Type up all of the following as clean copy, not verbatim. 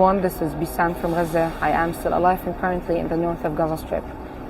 This is Bisan from Gaza. I am still alive and currently in the north of Gaza Strip.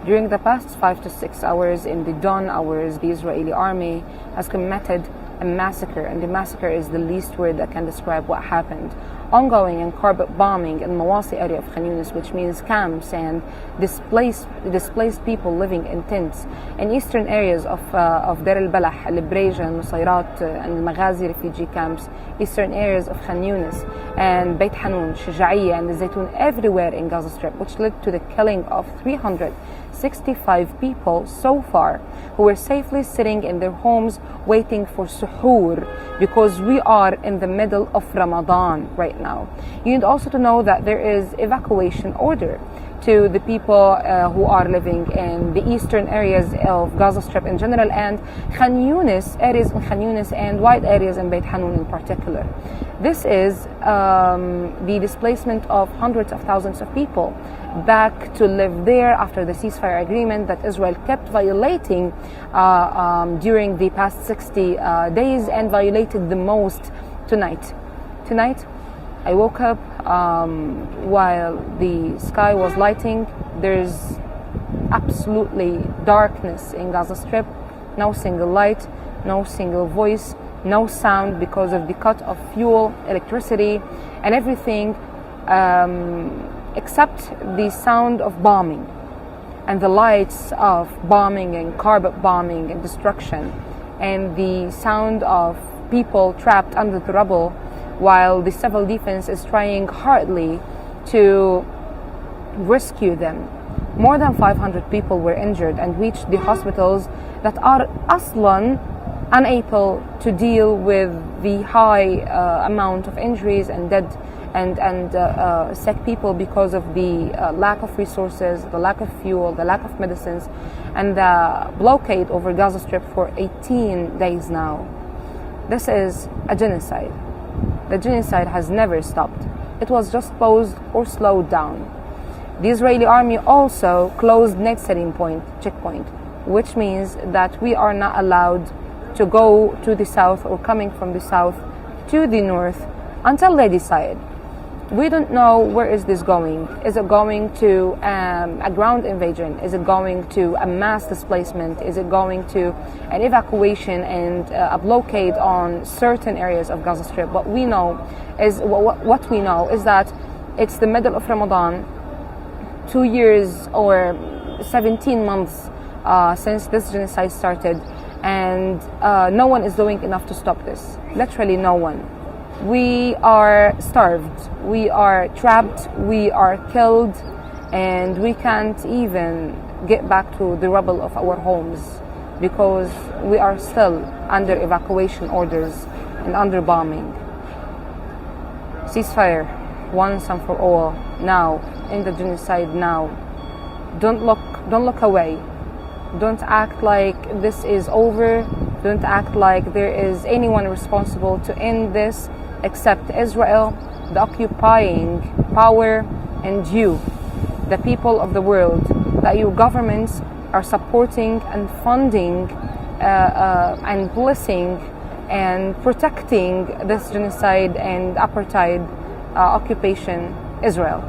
During the past 5 to 6 hours, in the dawn hours, the Israeli army has committed a massacre, and the massacre is the least word that can describe what happened. Ongoing and carpet bombing in Mawasi area of Khan Yunis, which means camps and displaced people living in tents. In eastern areas of Deir al-Balah, al-Breja, Nusayrat, and Maghazi refugee camps, eastern areas of Khan Yunis, and Beit Hanun, Shuja'iyya, and the Zaytun, everywhere in Gaza Strip, which led to the killing of 365 people so far, who were safely sitting in their homes waiting for suhoor, because we are in the middle of Ramadan right now. You need also to know that there is evacuation order to the people who are living in the eastern areas of Gaza Strip in general, and Khan Yunis, areas in Khan Yunis, and wide areas in Beit Hanun in particular. This is the displacement of hundreds of thousands of people back to live there after the ceasefire agreement that Israel kept violating during the past 60 days, and violated the most tonight. Tonight, I woke up while the sky was lighting. There's absolutely darkness in Gaza Strip. No single light, no single voice, no sound because of the cut of fuel, electricity, and everything except the sound of bombing and the lights of bombing and carpet bombing and destruction, and the sound of people trapped under the rubble while the civil defense is trying hardly to rescue them. More than 500 people were injured and reached the hospitals that are aslan unable to deal with the high amount of injuries and dead and sick people because of the lack of resources, the lack of fuel, the lack of medicines, and the blockade over Gaza Strip for 18 days now. This is a genocide. The genocide has never stopped. It was just paused or slowed down. The Israeli army also closed next setting point, checkpoint, which means that we are not allowed to go to the south or coming from the south to the north until they decide. We don't know where is this going. Is it going to a ground invasion? Is it going to a mass displacement? Is it going to an evacuation and a blockade on certain areas of Gaza Strip? What we know is that it's the middle of Ramadan, 2 years or 17 months since this genocide started, and no one is doing enough to stop this. Literally no one. We are starved, we are trapped, we are killed, and we can't even get back to the rubble of our homes because we are still under evacuation orders and under bombing. Ceasefire, once and for all, now, in the genocide now. Don't look away. Don't act like this is over. Don't act like there is anyone responsible to end this except Israel, the occupying power, and you, the people of the world, that your governments are supporting and funding and blessing and protecting this genocide and apartheid occupation, Israel.